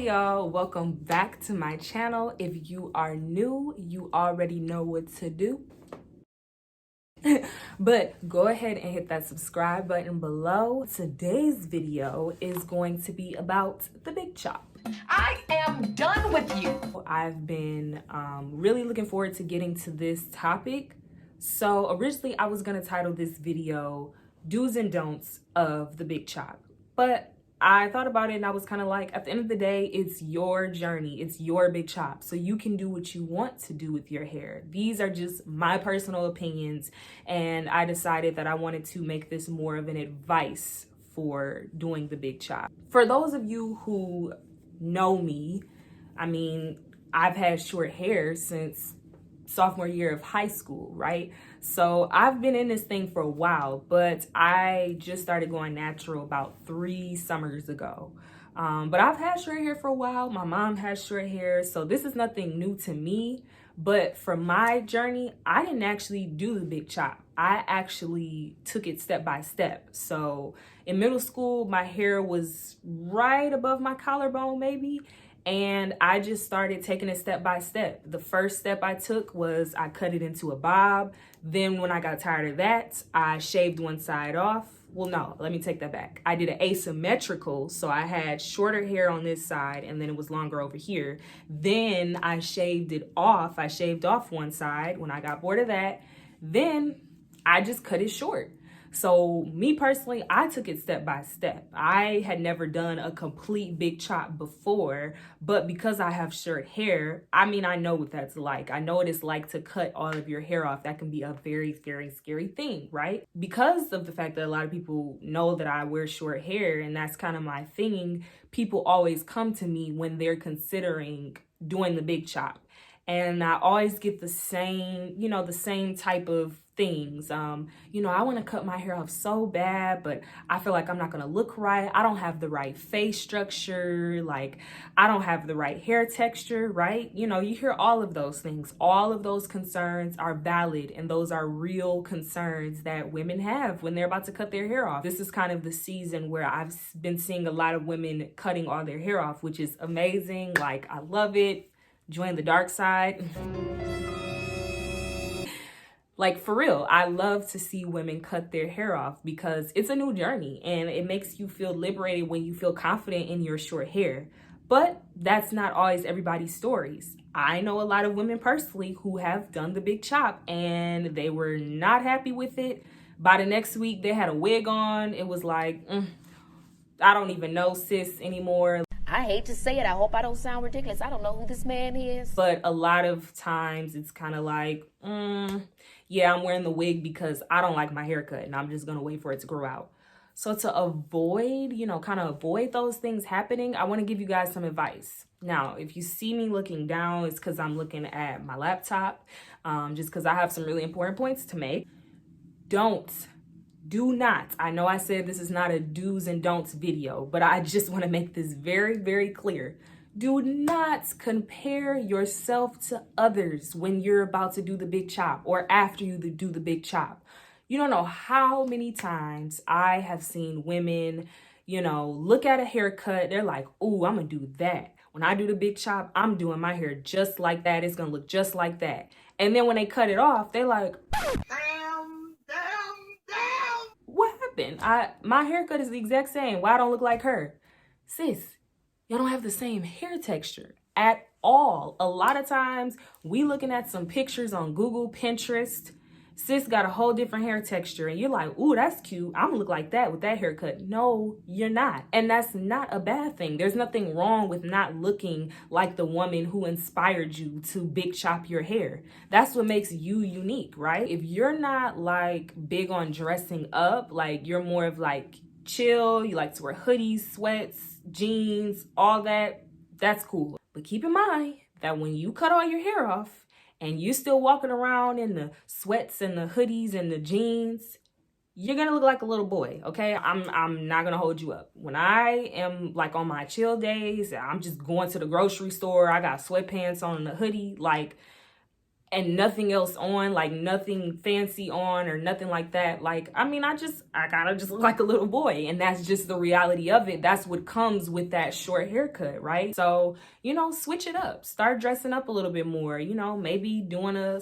y'all, welcome back to my channel. If you are new, you already know what to do. But go ahead and hit that subscribe button below. Today's video is going to be about the big chop. I am done with you. I've been really looking forward to getting to this topic. So originally I was gonna title this video Do's and Don'ts of the Big Chop, but I thought about it and I was kind of like, at the end of the day, it's your journey, it's your big chop, so you can do what you want to do with your hair. These are just my personal opinions, and I decided that I wanted to make this more of an advice for doing the big chop. For those of you who know me, I mean, I've had short hair since sophomore year of high school, right? So I've been in this thing for a while, but I just started going natural about 3 summers ago. But I've had short hair for a while. My mom has short hair, so this is nothing new to me. But for my journey, I didn't actually do the big chop. I actually took it step by step. So in middle school, my hair was right above my collarbone maybe. And I just started taking it step by step. The first step I took was I cut it into a bob. Then when I got tired of that, I shaved one side off. Well, no, let me take that back. I did an asymmetrical, so I had shorter hair on this side and then it was longer over here. Then I shaved it off. I shaved off one side when I got bored of that. Then I just cut it short. So me personally, I took it step by step. I had never done a complete big chop before, but because I have short hair, I mean, I know what that's like. I know what it's like to cut all of your hair off. That can be a very, very scary thing, right? Because of the fact that a lot of people know that I wear short hair and that's kind of my thing, people always come to me when they're considering doing the big chop. And I always get the same, the same type of things. I want to cut my hair off so bad, but I feel like I'm not going to look right. I don't have the right face structure. Like, I don't have the right hair texture, right? You hear all of those things. All of those concerns are valid, and those are real concerns that women have when they're about to cut their hair off. This is kind of the season where I've been seeing a lot of women cutting all their hair off, which is amazing. Like, I love it. Join the dark side. Like, for real, I love to see women cut their hair off because it's a new journey and it makes you feel liberated when you feel confident in your short hair. But that's not always everybody's stories. I know a lot of women personally who have done the big chop and they were not happy with it. By the next week, they had a wig on. It was like, I don't even know sis anymore. I hate to say it. I hope I don't sound ridiculous. I don't know who this man is. But a lot of times it's kind of like, yeah, I'm wearing the wig because I don't like my haircut and I'm just going to wait for it to grow out. So to avoid, kind of avoid those things happening, I want to give you guys some advice. Now, if you see me looking down, it's because I'm looking at my laptop, just because I have some really important points to make. Do not, I know I said this is not a do's and don'ts video, but I just want to make this very, very clear. Do not compare yourself to others when you're about to do the big chop or after you do the big chop. You don't know how many times I have seen women, look at a haircut. They're like, ooh, I'm going to do that. When I do the big chop, I'm doing my hair just like that. It's going to look just like that. And then when they cut it off, they're like, what happened? My haircut is the exact same. Why I don't look like her? Sis, y'all don't have the same hair texture at all. A lot of times we looking at some pictures on Google, Pinterest. Sis got a whole different hair texture and you're like, ooh, that's cute. I'm gonna look like that with that haircut. No, you're not. And that's not a bad thing. There's nothing wrong with not looking like the woman who inspired you to big chop your hair. That's what makes you unique, right? If you're not like big on dressing up, like you're more of like chill, you like to wear hoodies, sweats, jeans, all that, that's cool. But keep in mind that when you cut all your hair off, and you still walking around in the sweats and the hoodies and the jeans, you're gonna look like a little boy, okay? I'm not gonna hold you up. When I am like on my chill days, I'm just going to the grocery store, I got sweatpants on and a hoodie, like and nothing else on, like nothing fancy on or nothing like that. Like, I mean, I gotta just look like a little boy, and that's just the reality of it. That's what comes with that short haircut, right? So, you know, switch it up, start dressing up a little bit more, you know, maybe doing a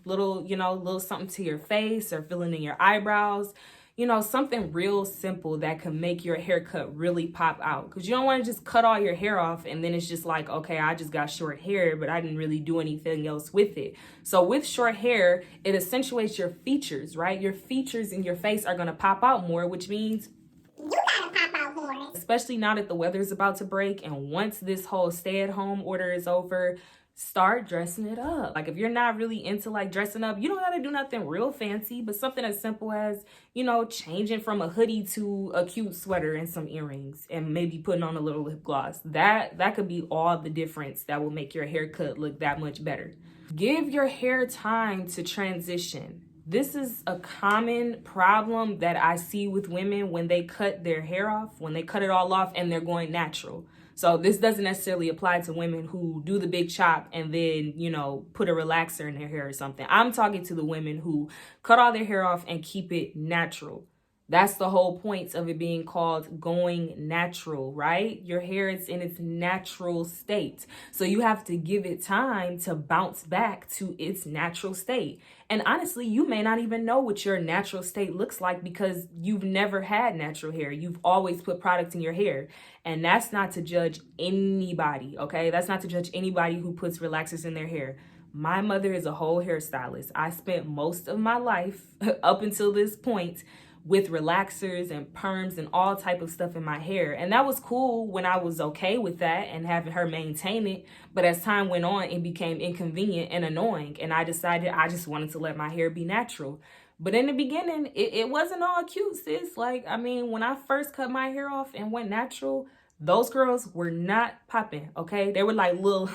little, you know, little something to your face or filling in your eyebrows. You know, something real simple that can make your haircut really pop out. Because you don't want to just cut all your hair off and then it's just like, okay, I just got short hair, but I didn't really do anything else with it. So with short hair, it accentuates your features, right? Your features in your face are going to pop out more, which means you gotta pop out more. Especially now that the weather's about to break, and once this whole stay-at-home order is over, start dressing it up. Like, if you're not really into like dressing up, you don't gotta do nothing real fancy, but something as simple as, you know, changing from a hoodie to a cute sweater and some earrings and maybe putting on a little lip gloss. That could be all the difference that will make your haircut look that much better. Give your hair time to transition. This is a common problem that I see with women when they cut their hair off, when they cut it all off and they're going natural. So this doesn't necessarily apply to women who do the big chop and then, you know, put a relaxer in their hair or something. I'm talking to the women who cut all their hair off and keep it natural. That's the whole point of it being called going natural, right? Your hair is in its natural state. So you have to give it time to bounce back to its natural state. And honestly, you may not even know what your natural state looks like because you've never had natural hair. You've always put product in your hair. And that's not to judge anybody, okay? That's not to judge anybody who puts relaxers in their hair. My mother is a whole hairstylist. I spent most of my life up until this point with relaxers and perms and all type of stuff in my hair. And that was cool when I was okay with that and having her maintain it. But as time went on, it became inconvenient and annoying. And I decided I just wanted to let my hair be natural. But in the beginning, it wasn't all cute, sis. Like, I mean, when I first cut my hair off and went natural, those girls were not popping, okay? They were like little,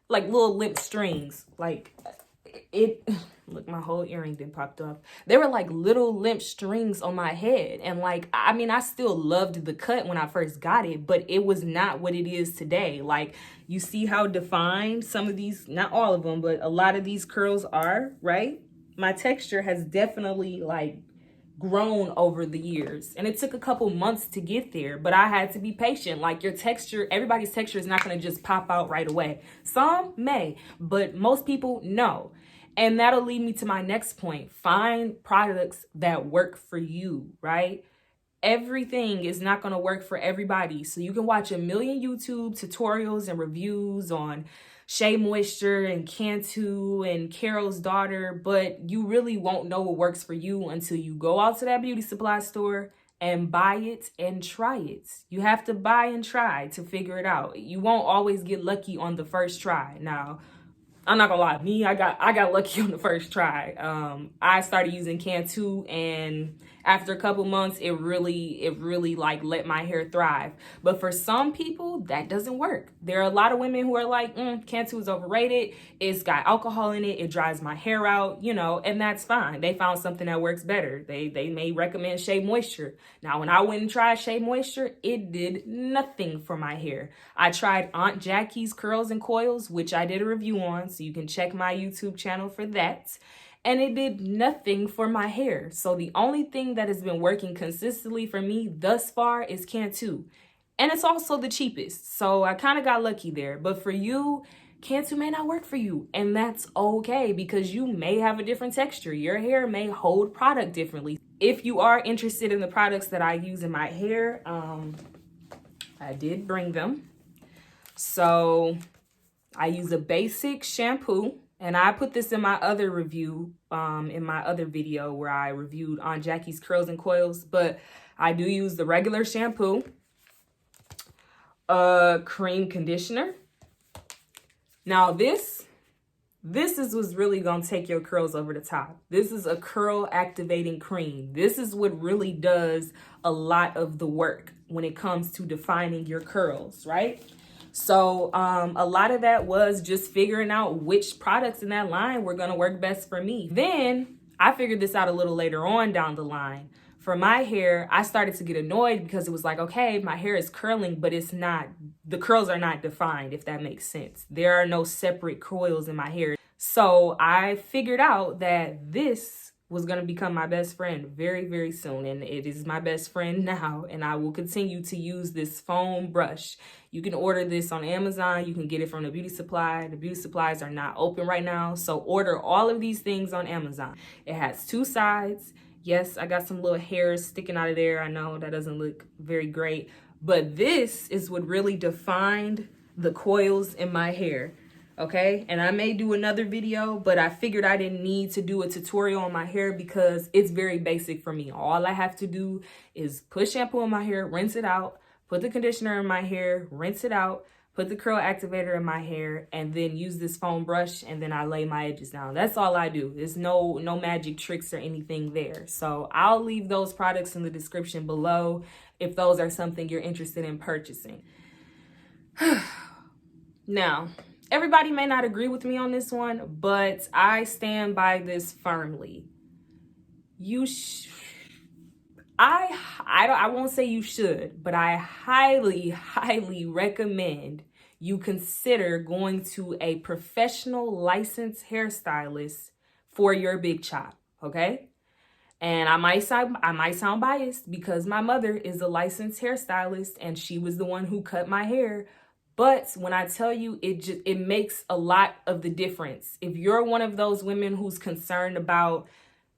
like little lip strings. Like, look, my whole earring then popped off. They were like little limp strings on my head. And like, I mean, I still loved the cut when I first got it, but it was not what it is today. Like, you see how defined some of these, not all of them, but a lot of these curls are, right? My texture has definitely like grown over the years, and it took a couple months to get there, but I had to be patient. Like, your texture, everybody's texture is not going to just pop out right away. Some may, but most people no. And that'll lead me to my next point. Find products that work for you, right? Everything is not going to work for everybody. So you can watch a million YouTube tutorials and reviews on Shea Moisture and Cantu and Carol's Daughter, but you really won't know what works for you until you go out to that beauty supply store and buy it and try it. You have to buy and try to figure it out. You won't always get lucky on the first try. Now, I'm not gonna lie, I got lucky on the first try. I started using Cantu, and after a couple months, it really like let my hair thrive. But for some people, that doesn't work. There are a lot of women who are like, Cantu is overrated. It's got alcohol in it. It dries my hair out, you know, and that's fine. They found something that works better. They may recommend Shea Moisture. Now, when I went and tried Shea Moisture, it did nothing for my hair. I tried Aunt Jackie's Curls and Coils, which I did a review on, so you can check my YouTube channel for that. And it did nothing for my hair. So the only thing that has been working consistently for me thus far is Cantu. And it's also the cheapest. So I kind of got lucky there. But for you, Cantu may not work for you. And that's okay, because you may have a different texture. Your hair may hold product differently. If you are interested in the products that I use in my hair, I did bring them. So I use a basic shampoo. And I put this in my other review, in my other video where I reviewed Aunt Jackie's Curls and Coils. But I do use the regular shampoo, cream conditioner. Now this is what's really going to take your curls over the top. This is a curl activating cream. This is what really does a lot of the work when it comes to defining your curls, right? So a lot of that was just figuring out which products in that line were going to work best for me. Then I figured this out a little later on down the line. For my hair, I started to get annoyed because it was like, okay, my hair is curling, but it's not, the curls are not defined, if that makes sense. There are no separate coils in my hair. So I figured out that this was going to become my best friend very, very soon. And it is my best friend now. And I will continue to use this foam brush. You can order this on Amazon. You can get it from the beauty supply. The beauty supplies are not open right now. So order all of these things on Amazon. It has two sides. Yes, I got some little hairs sticking out of there. I know that doesn't look very great. But this is what really defined the coils in my hair. Okay, and I may do another video, but I figured I didn't need to do a tutorial on my hair because it's very basic for me. All I have to do is put shampoo in my hair, rinse it out, put the conditioner in my hair, rinse it out, put the curl activator in my hair, and then use this foam brush, and then I lay my edges down. That's all I do. There's no magic tricks or anything there. So I'll leave those products in the description below if those are something you're interested in purchasing. Now, everybody may not agree with me on this one, but I stand by this firmly. I won't say you should, but I highly, highly recommend you consider going to a professional licensed hairstylist for your big chop, okay? And I might sound biased because my mother is a licensed hairstylist and she was the one who cut my hair. But when I tell you, it makes a lot of the difference. If you're one of those women who's concerned about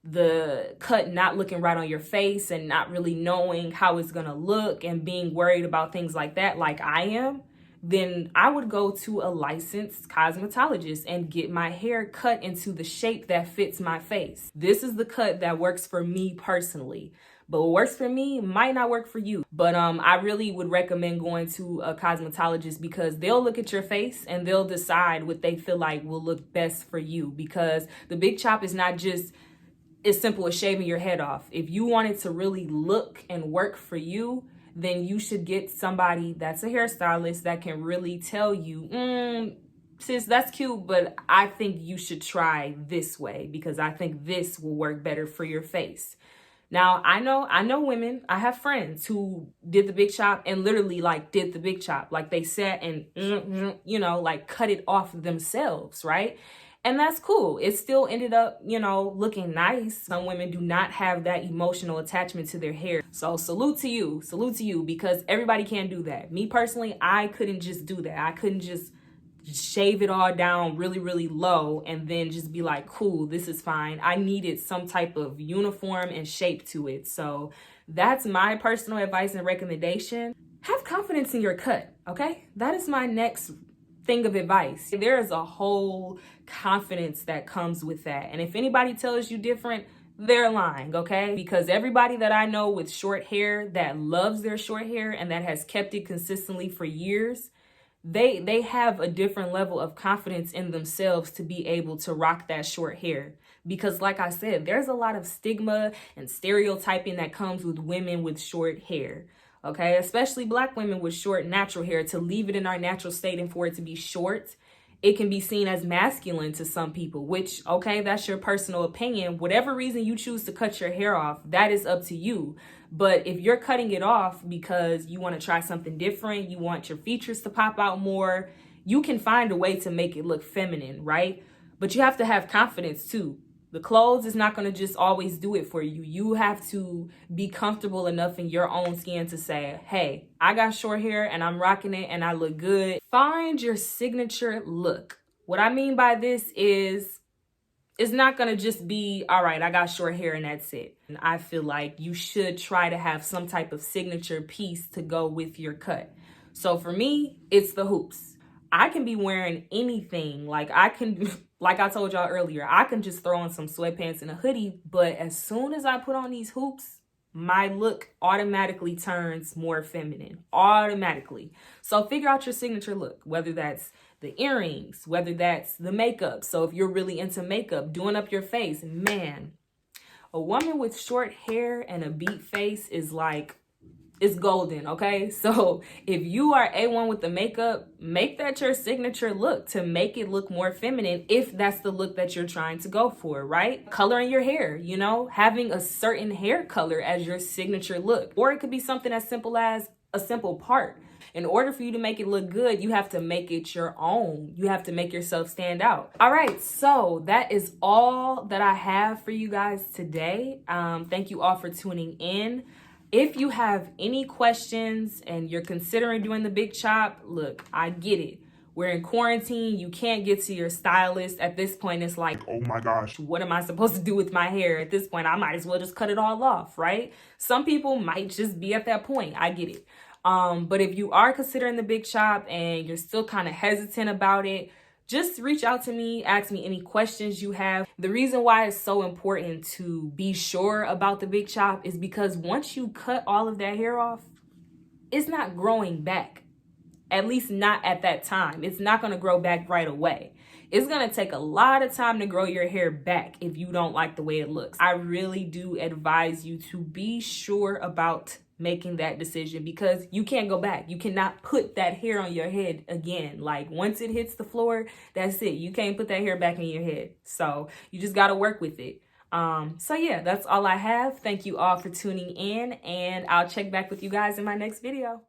the cut not looking right on your face and not really knowing how it's gonna look and being worried about things like that, like I am, then I would go to a licensed cosmetologist and get my hair cut into the shape that fits my face. This is the cut that works for me personally. But what works for me might not work for you. But I really would recommend going to a cosmetologist because they'll look at your face and they'll decide what they feel like will look best for you. Because the big chop is not just as simple as shaving your head off. If you want it to really look and work for you, then you should get somebody that's a hairstylist that can really tell you, sis, that's cute, but I think you should try this way because I think this will work better for your face. Now, I know women, I have friends who did the big chop and literally like did the big chop. Like they sat and, like cut it off themselves, right? And that's cool. It still ended up, looking nice. Some women do not have that emotional attachment to their hair. So salute to you because everybody can't do that. Me personally, I couldn't just do that. I couldn't just shave it all down really, really low and then just be like, cool, this is fine. I needed some type of uniform and shape to it. So that's my personal advice and recommendation. Have confidence in your cut, okay? That is my next thing of advice. There is a whole confidence that comes with that. And if anybody tells you different, they're lying, okay? Because everybody that I know with short hair that loves their short hair and that has kept it consistently for years, they have a different level of confidence in themselves to be able to rock that short hair. Because like I said, there's a lot of stigma and stereotyping that comes with women with short hair. Okay, especially Black women with short natural hair. To leave it in our natural state and for it to be short, it can be seen as masculine to some people, which, okay, that's your personal opinion. Whatever reason you choose to cut your hair off, that is up to you. But if you're cutting it off because you want to try something different, you want your features to pop out more, you can find a way to make it look feminine, right? But you have to have confidence too. The clothes is not going to just always do it for you. You have to be comfortable enough in your own skin to say, hey, I got short hair and I'm rocking it and I look good. Find your signature look. What I mean by this is, it's not going to just be, all right, I got short hair and that's it. And I feel like you should try to have some type of signature piece to go with your cut. So for me, it's the hoops. I can be wearing anything. Like I told y'all earlier, I can just throw on some sweatpants and a hoodie. But as soon as I put on these hoops, my look automatically turns more feminine, automatically. So figure out your signature look, whether that's the earrings, whether that's the makeup. So if you're really into makeup, doing up your face, man, a woman with short hair and a beat face is like It's golden, okay? So if you are A1 with the makeup, make that your signature look to make it look more feminine if that's the look that you're trying to go for, right? Coloring your hair, you know, having a certain hair color as your signature look. Or it could be something as simple as a simple part. In order for you to make it look good, you have to make it your own. You have to make yourself stand out. All right, so that is all that I have for you guys today. Thank you all for tuning in. If you have any questions and you're considering doing the big chop, look, I get it. We're in quarantine. You can't get to your stylist. At this point, it's like, oh my gosh, what am I supposed to do with my hair? At this point, I might as well just cut it all off, right? Some people might just be at that point. I get it. But if you are considering the big chop and you're still kind of hesitant about it, just reach out to me, ask me any questions you have. The reason why it's so important to be sure about the big chop is because once you cut all of that hair off, it's not growing back. At least not at that time. It's not going to grow back right away. It's going to take a lot of time to grow your hair back if you don't like the way it looks. I really do advise you to be sure about making that decision because you can't go back. You cannot put that hair on your head again. Like once it hits the floor, that's it. You can't put that hair back in your head. So you just got to work with it. So yeah, that's all I have. Thank you all for tuning in and I'll check back with you guys in my next video.